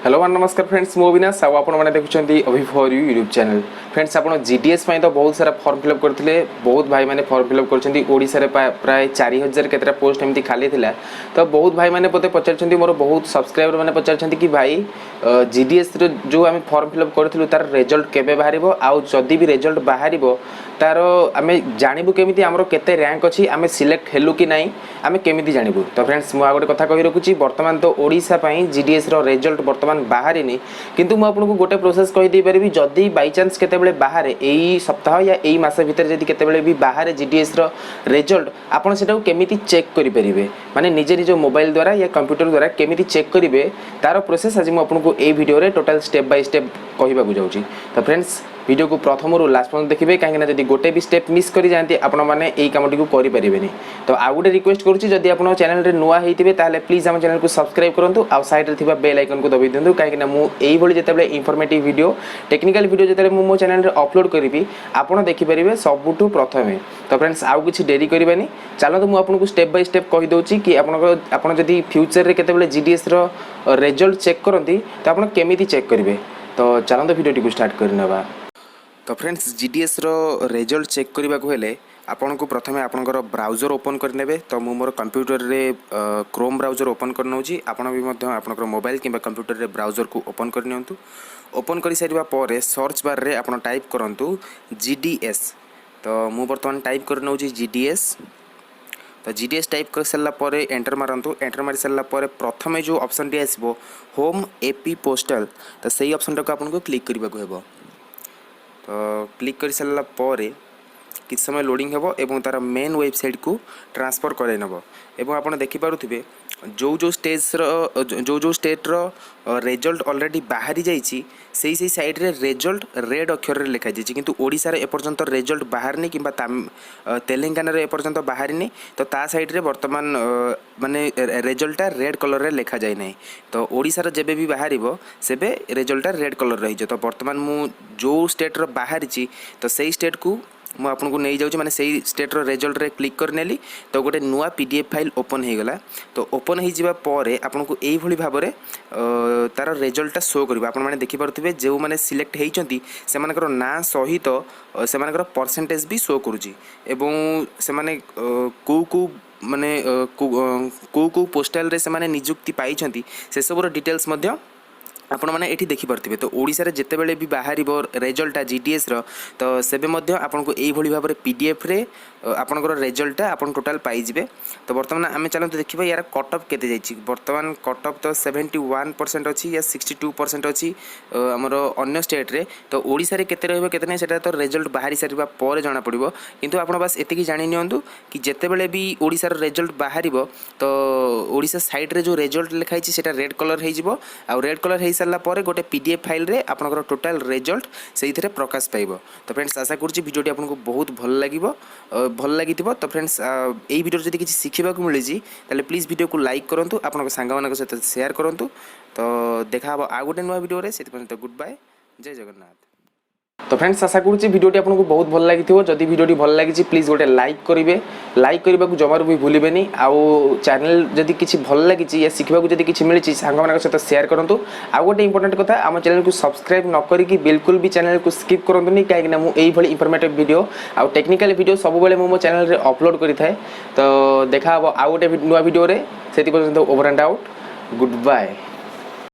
Hello नमस्कार friends मो विनाश आउ आपण मैंने देखुं अभी for you YouTube channel friends आप जीडीएस तो बहुत सारा फॉर्म फिलअप करते बहुत भाई मैंने फॉर्म फिलअप कर प्राय 4000 केतटा पोस्ट एमती खाली थिला तो बहुत भाई मैंने मते पचार मोर बहुत सब्सक्राइबर मैंने पचार कि भाई जीडीएस जो आम फॉर्म फिलअप करूँ तार रिजल्ट केबे बाहर आउ जदि भी रिजल्ट बाहर तार आम जानबू केमी आमर केते रैंक अच्छी आम सिलेक्ट हेलु कि ना आम केमी जानबू। तो फ्रेंड्स मुझे गोटे कथा कही रखुची बर्तमान तो ओडिशा जीडीएस रिजल्ट बर्तमान बाहर किंतु मुझे आपको गोटे प्रोसेस कहीदे पारि जदि बाई चान्स केते बाहर यही सप्ताह या यही मास भितर जदि केते भी बाहर जीडीएस रिजल्ट आपड़ से केमी चेक करेंगे माने निजे निज मोबाइल द्वारा या कंप्यूटर द्वारा केमी चेक करेंगे तार प्रोसेस आज मुझे ये video total step by step कहवाक जाऊँगी। तो फ्रेंड्स वीडियो को प्रथम रू लास्ट पर्यंत देखिए कहीं जब गोटे भी स्टेप मिस कर जाती आपण मैंने यही कमटी को करें। तो आउ गोटे रिक्वेस्ट करुँच जदि आप चैनल नुआ होते प्लीज आम चैनल को सब्सक्राइब करूँ आउ साइड में बेल आइकन को दबाई दिंतु कहीं मुझे जिते इनफॉर्मेटिव वीडियो टेक्निकल वीडियो जो मो चैनल अपलोड करी आपड़ देखिपारे सबुठू प्रथमे। तो फ्रेंड्स आउ किसी डेरी करवानी चलते मुझे स्टेप बाय स्टेप कहीदे कि आप फ्यूचर में केते जीडीएस रिजल्ट चेक करती तो आप केमी चेक करेंगे। तो चलते वीडियो को स्टार्ट करना। तो फ्रेंड्स जीडीएस रिजल्ट चेक करने को हेले आपन को प्रथमे आपनकर ब्राउजर ओपन करने। तो मु मोर कंप्यूटर रे क्रोम ब्राउजर ओपन करनौची आपन भी मध्य आपनकर मोबाइल किंबा कंप्यूटर रे ब्राउजर को ओपन करनियंतु। ओपन कर सारिबा परे सर्च बार रे आपन टाइप करंतु जीडीएस। तो मु वर्तमान टाइप करनौची जीडीएस। तो जीडीएस टाइप कर सारा पर एंटर मारंतु। एंटर मारी सारा पर प्रथमे जो ऑप्शन टी आसबो होम एपी पोस्टल तो सही ऑप्शन टाक आपन को क्लिक करबा को हेबो। तो क्लिक कर सारा पर किछ समय लोडिंग हेबो एवं तार मेन वेबसाइट को ट्रांसफर कराई नब एवं आपन देखि पारुथिबे जो स्टेट रो रिजल्ट ऑलरेडी बाहरी जाइछि सही साइड रे रिजल्ट रेड अक्षर रे लिखा जाइछि किंतु ओडिसा रे एपर्यंत रिजल्ट बाहर नहीं किंबा तेलंगाना रे एपर्यंत बाहर नहीं। तो ता साइड रे वर्तमान माने रिजल्ट रेड कलर रे लिखा जाय नहीं। तो ओडिसा रे जेबे भी बाहरिबो सेबे रिजल्ट रेड कलर रही जो। तो वर्तमान मु जो स्टेट रो बाहरिछि तो सही स्टेट को मु आपको नहीं जाऊँ माने सही स्टेट रिजल्ट रे क्लिक करनेली तो गोटे नुआ पीडीएफ फाइल ओपन हो गला। तो ओपन हो जावा परे आपको यही भाव में तार रिजल्टा शो कर आप देखि पारुथिबे जो माने सिलेक्ट होइचंती सेमानकर ना सहित सेमानकर परसेंटेज भी शो करूची एवं से माने को माने को पोस्टाल रे से माने नियुक्ति पाइचंती से सबरो डिटेल्स मध्य आपण मैंने ये देखिपे। तो ओडिशा रे जेते बेले भी बाहर रिजल्टा जीडीएस तो सेबे मध्य आपन को यही भाव में पीडीएफ रे आपनकर रिजल्टा आपन टोटाल पाइबे। तो बर्तमान आम चलते देखा यार कटअफ केते जाइछि बर्तमान कटअफ तो 71% अच्छी या 62% अच्छी आमर अन्य स्टेट रे। तो ओडिशा रे केते रहबो केते नै सेटा तो रिजल्ट बाहरी सारिबा पर जाना पड़िबो किंतु आपण बस एतिकी जानि नियंतु कि जेते बेले भी ओडिशा रे रिजल्ट बाहरिबो तो ओडिशा साइड रे जो रिजल्ट लिखाई छि सेटा रेड कलर हे जिवो आ रेड कलर हे सारा पर गोटे पीडीएफ फाइल रे आपनकर टोटाल रिजल्ट से प्रकाश पाइबो। तो फ्रेंड्स आशा करूँ वीडियोटी आपको बहुत भल लगी। तो फ्रेंड्स यही वीडियो जब किसी शिखा मिली ताले प्लीज वीडियो को लाइक करूँ आपन सांग सहित शेयर करूँ। तो देखा आउ गोटे नुआ वीडियो से गुड बाय जय जगन्नाथ। तो फ्रेंड्स आशा करूँ वीडियोटी आपको बहुत भल लगी जदि वीडियोटी भल लगी प्लीज गोटे लाइक करेंगे लाइक करने को जमार भी भूलें आउ चैनल जदि किसी भल लगी या शिखा जदि किसी मिली सांग सहित शेयर करूँ। आउ गोटे इंपोर्टेंट कथा आम चैनल को सब्सक्राइब न करी बिल्कुल भी चैनल को स्किप करंतुनी कहीं मुझे इनफॉर्मेटिव वीडियो आउ टेक्निकल वीडियो सब बेले मो चैनल रे अपलोड करि थाए। तो देखा आउ गोटे नुआ वीडियो से over and out good bye.